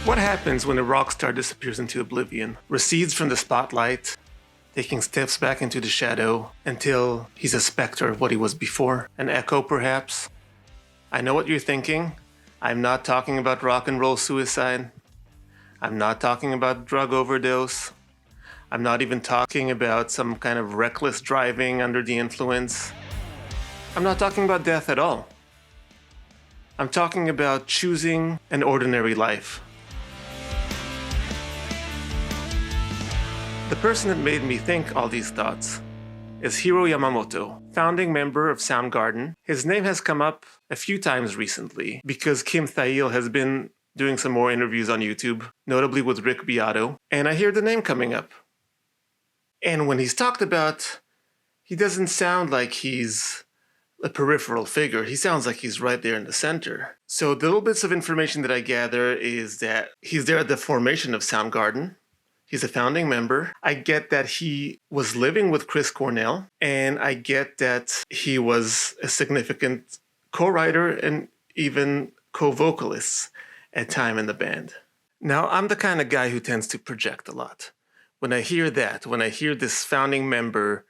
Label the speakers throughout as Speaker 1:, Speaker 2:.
Speaker 1: What happens when a rock star disappears into oblivion, recedes from the spotlight, taking steps back into the shadow until he's a specter of what he was before? An echo, perhaps? I know what you're thinking. I'm not talking about rock and roll suicide. I'm not talking about drug overdose. I'm not even talking about some kind of reckless driving under the influence. I'm not talking about death at all. I'm talking about choosing an ordinary life. The person that made me think all these thoughts is Hiro Yamamoto, founding member of Soundgarden. His name has come up a few times recently because Kim Thayil has been doing some more interviews on YouTube, notably with Rick Beato, and I hear the name coming up. And when he's talked about, he doesn't sound like he's a peripheral figure. He sounds like he's right there in the center. So the little bits of information that I gather is that he's there at the formation of Soundgarden. He's a founding member. I get that he was living with Chris Cornell, and I get that he was a significant co-writer and even co-vocalist at time in the band. Now, I'm the kind of guy who tends to project a lot. When I hear that, when I hear this founding member,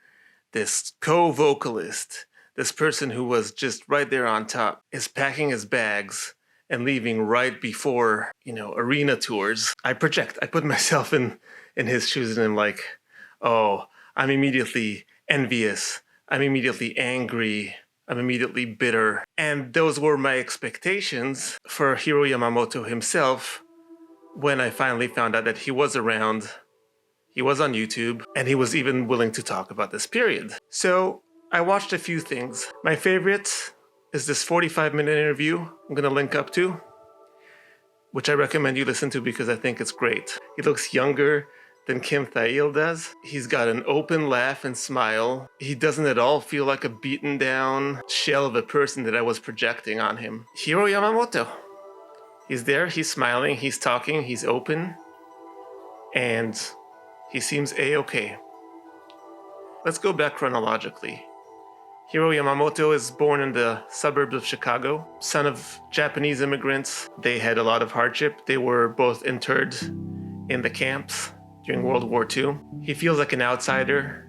Speaker 1: this co-vocalist, this person who was just right there on top, is packing his bags and leaving right before, arena tours, I project. I put myself in his shoes and I'm like, oh, I'm immediately envious. I'm immediately angry. I'm immediately bitter. And those were my expectations for Hiro Yamamoto himself when I finally found out that he was around, he was on YouTube, and he was even willing to talk about this period. So I watched a few things. My favorite is this 45-minute interview I'm going to link up to, which I recommend you listen to because I think it's great. He looks younger than Kim Thayil does. He's got an open laugh and smile. He doesn't at all feel like a beaten down shell of a person that I was projecting on him. Hiro Yamamoto. He's there, he's smiling, he's talking, he's open, and he seems A-okay. Let's go back chronologically. Hiro Yamamoto is born in the suburbs of Chicago, son of Japanese immigrants. They had a lot of hardship. They were both interred in the camps during World War II. He feels like an outsider.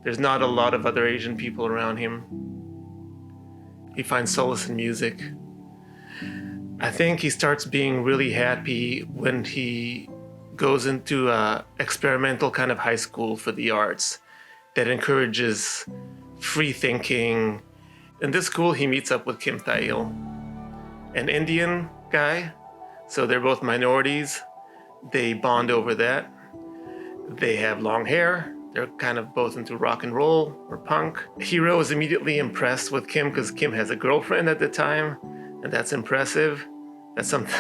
Speaker 1: There's not a lot of other Asian people around him. He finds solace in music. I think he starts being really happy when he goes into an experimental kind of high school for the arts that encourages free thinking. In this school, he meets up with Kim Thayil, an Indian guy. So they're both minorities. They bond over that. They have long hair. They're kind of both into rock and roll or punk. Hiro is immediately impressed with Kim because Kim has a girlfriend at the time, and that's impressive. That's something.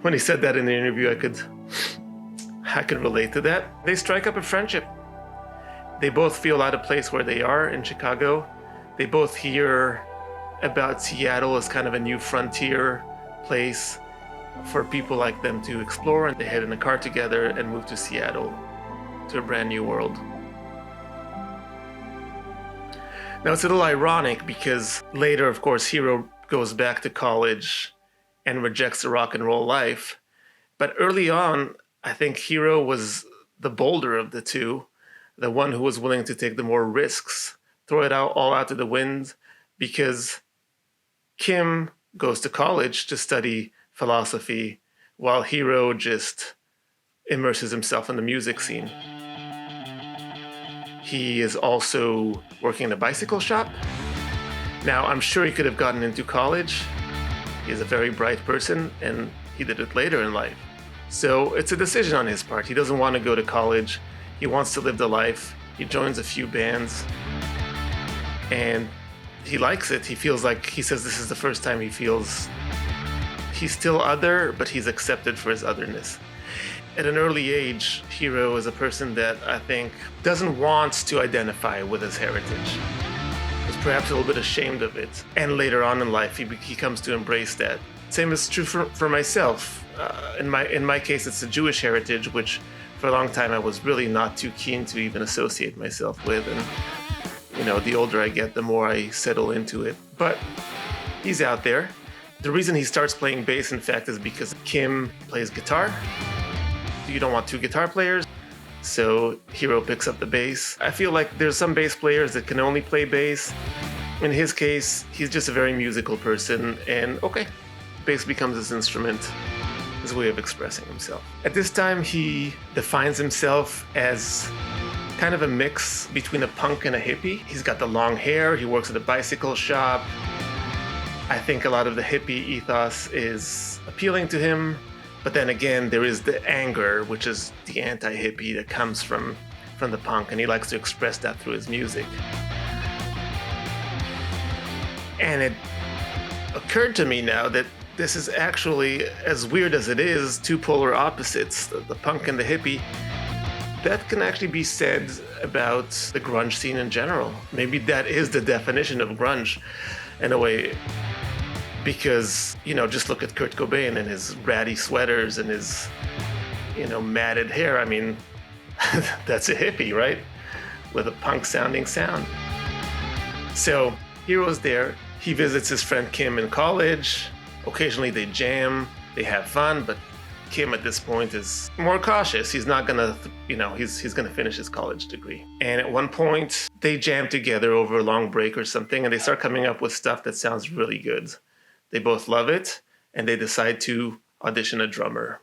Speaker 1: When he said that in the interview, I could relate to that. They strike up a friendship. They both feel out of place where they are in Chicago. They both hear about Seattle as kind of a new frontier place for people like them to explore, and they head in a car together and move to Seattle, to a brand new world. Now it's a little ironic because later, of course, Hiro goes back to college and rejects the rock and roll life. But early on, I think Hiro was the bolder of the two, the one who was willing to take the more risks, throw it all out to the wind, because Kim goes to college to study philosophy while Hiro just immerses himself in the music scene. He is also working in a bicycle shop. Now, I'm sure he could have gotten into college. He's a very bright person, and he did it later in life. So it's a decision on his part. He doesn't want to go to college. He wants to live the life. He joins a few bands, and he likes it. He feels like, he says this is the first time he feels he's still other, but he's accepted for his otherness. At an early age, Hiro is a person that I think doesn't want to identify with his heritage. He's perhaps a little bit ashamed of it. And later on in life, he comes to embrace that. Same is true for myself. In my case, it's a Jewish heritage, which for a long time I was really not too keen to even associate myself with. And the older I get, the more I settle into it. But he's out there. The reason he starts playing bass, in fact, is because Kim plays guitar. You don't want two guitar players, so Hiro picks up the bass. I feel like there's some bass players that can only play bass. In his case, he's just a very musical person, and okay, bass becomes his instrument, his way of expressing himself. At this time, he defines himself as kind of a mix between a punk and a hippie. He's got the long hair, he works at a bicycle shop. I think a lot of the hippie ethos is appealing to him, but then again, there is the anger, which is the anti-hippie that comes from the punk, and he likes to express that through his music. And it occurred to me now that this is actually, as weird as it is, two polar opposites, the punk and the hippie. That can actually be said about the grunge scene in general. Maybe that is the definition of grunge in a way, because, just look at Kurt Cobain and his ratty sweaters and his, matted hair. I mean, that's a hippie, right? With a punk sounding sound. So Hiro's there. He visits his friend Kim in college. Occasionally they jam, they have fun, but Kim at this point is more cautious. He's not gonna, he's gonna finish his college degree. And at one point, they jam together over a long break or something, and they start coming up with stuff that sounds really good. They both love it, and they decide to audition a drummer,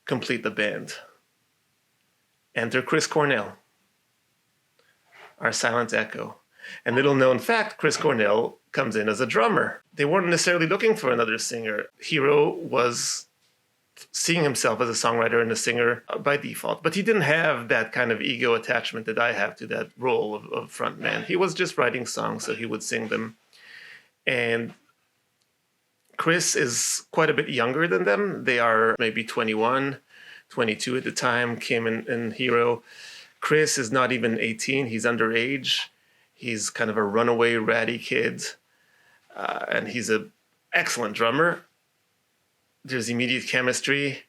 Speaker 1: complete the band. Enter Chris Cornell, our silent echo. And little known fact, Chris Cornell comes in as a drummer. They weren't necessarily looking for another singer. Hiro was seeing himself as a songwriter and a singer by default, but he didn't have that kind of ego attachment that I have to that role of frontman. He was just writing songs, so he would sing them. And Chris is quite a bit younger than them. They are maybe 21, 22 at the time, Kim and Hiro. Chris is not even 18, he's underage. He's kind of a runaway ratty kid, and he's an excellent drummer. There's immediate chemistry,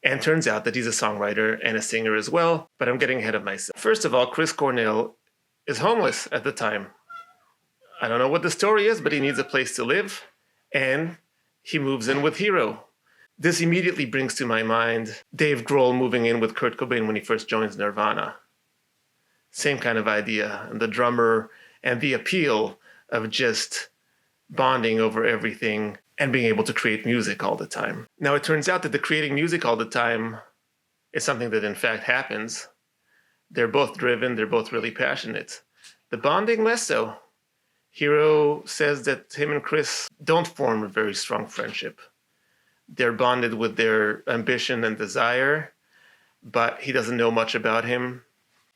Speaker 1: and turns out that he's a songwriter and a singer as well, but I'm getting ahead of myself. First of all, Chris Cornell is homeless at the time. I don't know what the story is, but he needs a place to live, and he moves in with Hiro. This immediately brings to my mind Dave Grohl moving in with Kurt Cobain when he first joins Nirvana. Same kind of idea, and the drummer and the appeal of just bonding over everything and being able to create music all the time. Now, it turns out that the creating music all the time is something that in fact happens. They're both driven, they're both really passionate. The bonding, less so. Hiro says that him and Chris don't form a very strong friendship. They're bonded with their ambition and desire, but he doesn't know much about him.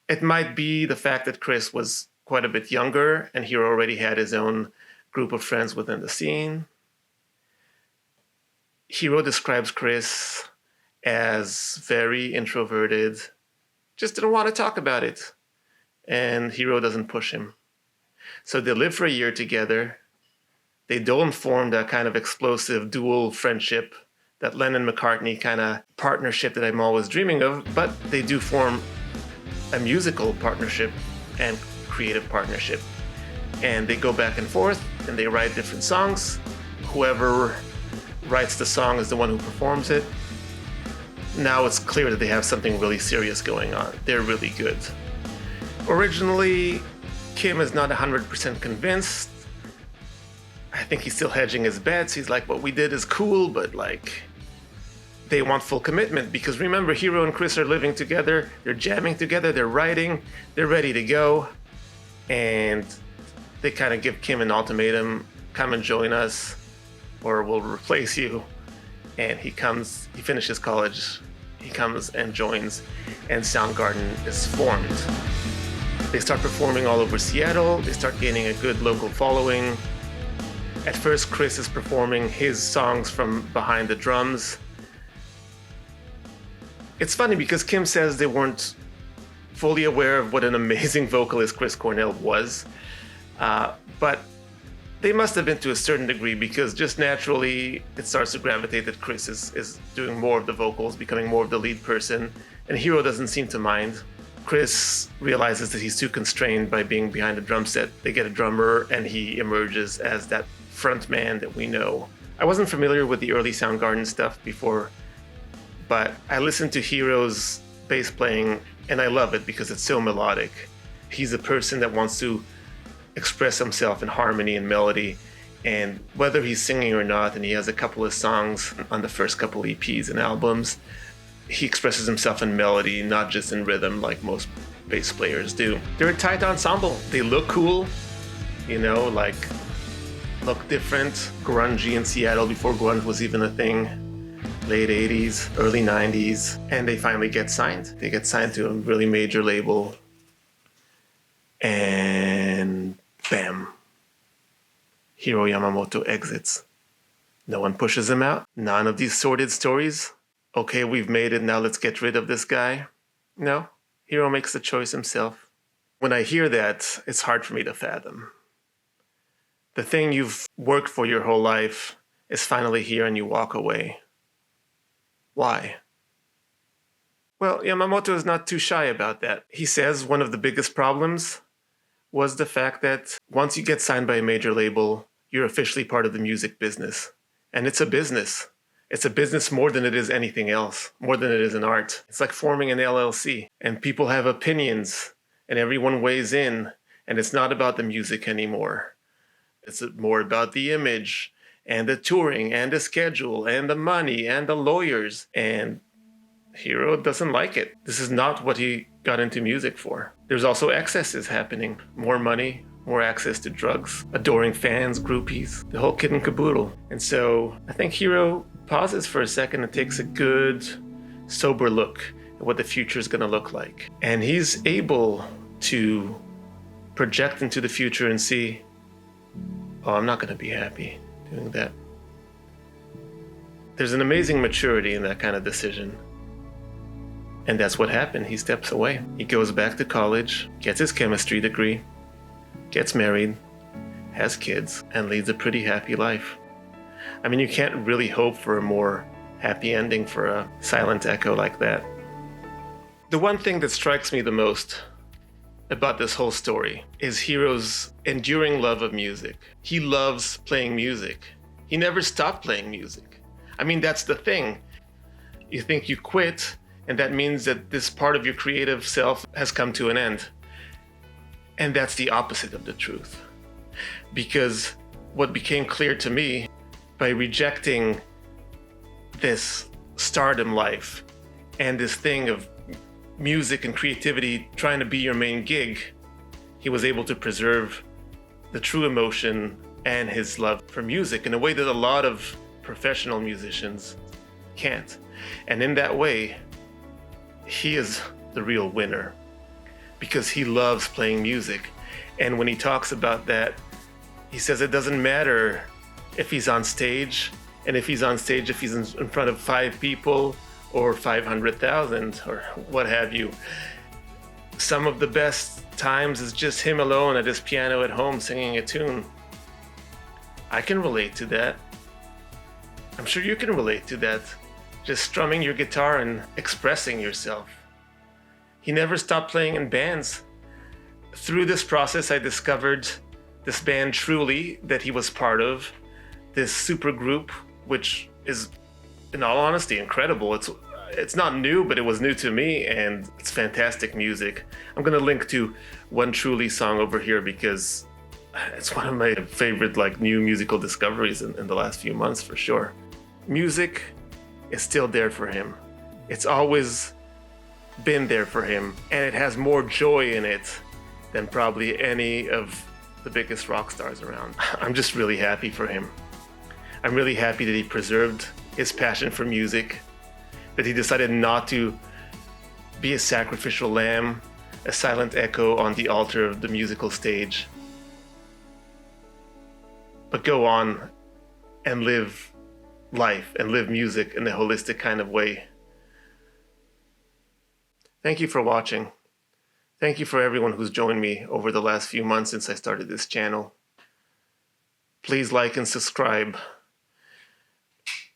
Speaker 1: It might be the fact that Chris was quite a bit younger and Hiro already had his own group of friends within the scene. Hiro describes Chris as very introverted, just didn't want to talk about it. And Hiro doesn't push him. So they live for a year together. They don't form that kind of explosive dual friendship, that Lennon-McCartney kind of partnership that I'm always dreaming of, but they do form a musical partnership and creative partnership. And they go back and forth and they write different songs. Whoever writes the song is the one who performs it. Now it's clear that they have something really serious going on. They're really good. Originally, Kim is not 100% convinced. I think he's still hedging his bets. He's like, what we did is cool, but they want full commitment, because remember, Hiro and Chris are living together, they're jamming together, they're writing, they're ready to go, and they kind of give Kim an ultimatum: come and join us or we'll replace you. And he finishes college, he comes and joins, and Soundgarden is formed. They start performing all over Seattle, they start gaining a good local following. At first, Chris is performing his songs from behind the drums. It's funny because Kim says they weren't fully aware of what an amazing vocalist Chris Cornell was, but they must have been to a certain degree, because just naturally it starts to gravitate that Chris is doing more of the vocals, becoming more of the lead person, and Hiro doesn't seem to mind. Chris realizes that he's too constrained by being behind the drum set. They get a drummer and he emerges as that front man that we know. I wasn't familiar with the early Soundgarden stuff before, but I listened to Hiro's bass playing and I love it because it's so melodic. He's a person that wants to express himself in harmony and melody, and whether he's singing or not, and he has a couple of songs on the first couple EPs and albums, he expresses himself in melody, not just in rhythm like most bass players do. They're a tight ensemble. They look cool, like look different, grungy in Seattle before grunge was even a thing. Late 80s, early 90s, and they finally get signed. They get signed to a really major label, and bam, Hiro Yamamoto exits. No one pushes him out. None of these sordid stories. Okay, we've made it, now let's get rid of this guy. No, Hiro makes the choice himself. When I hear that, it's hard for me to fathom. The thing you've worked for your whole life is finally here and you walk away. Why? Well, Yamamoto is not too shy about that. He says one of the biggest problems was the fact that once you get signed by a major label, you're officially part of the music business. And it's a business. It's a business more than it is anything else, more than it is an art. It's like forming an LLC, and people have opinions, and everyone weighs in, and it's not about the music anymore. It's more about the image, and the touring, and the schedule, and the money, and the lawyers, and Hiro doesn't like it. This is not what he got into music for. There's also excesses happening. More money, more access to drugs, adoring fans, groupies, the whole kit and caboodle. And so I think Hiro pauses for a second and takes a good, sober look at what the future is going to look like. And he's able to project into the future and see, oh, I'm not going to be happy doing that. There's an amazing maturity in that kind of decision. And that's what happened. He steps away. He goes back to college, gets his chemistry degree, gets married, has kids, and leads a pretty happy life. I mean, you can't really hope for a more happy ending for a silent echo like that. The one thing that strikes me the most about this whole story is Hiro's enduring love of music. He loves playing music. He never stopped playing music. I mean, that's the thing. You think you quit, and that means that this part of your creative self has come to an end. And that's the opposite of the truth. Because what became clear to me by rejecting this stardom life and this thing of music and creativity trying to be your main gig, he was able to preserve the true emotion and his love for music in a way that a lot of professional musicians can't. And in that way, he is the real winner because he loves playing music. And when he talks about that, he says it doesn't matter if he's on stage, and if he's in front of 5 people or 500,000 or what have you. Some of the best times is just him alone at his piano at home singing a tune. I can relate to that. I'm sure you can relate to that. Just strumming your guitar and expressing yourself. He never stopped playing in bands. Through this process, I discovered this band Truly that he was part of, this super group, which is, in all honesty, incredible. It's not new, but it was new to me, and it's fantastic music. I'm gonna link to one Truly song over here because it's one of my favorite new musical discoveries in the last few months for sure. Music is still there for him. It's always been there for him, and it has more joy in it than probably any of the biggest rock stars around. I'm just really happy for him. I'm really happy that he preserved his passion for music, that he decided not to be a sacrificial lamb, a silent echo on the altar of the musical stage, but go on and live life and live music in a holistic kind of way. Thank you for watching. Thank you for everyone who's joined me over the last few months since I started this channel. Please like and subscribe.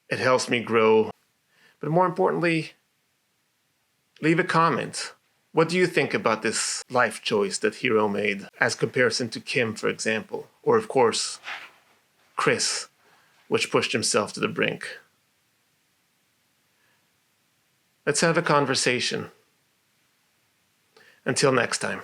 Speaker 1: It helps me grow. But more importantly, leave a comment. What do you think about this life choice that Hiro made as comparison to Kim, for example? Or of course, Chris which pushed himself to the brink. Let's have a conversation. Until next time.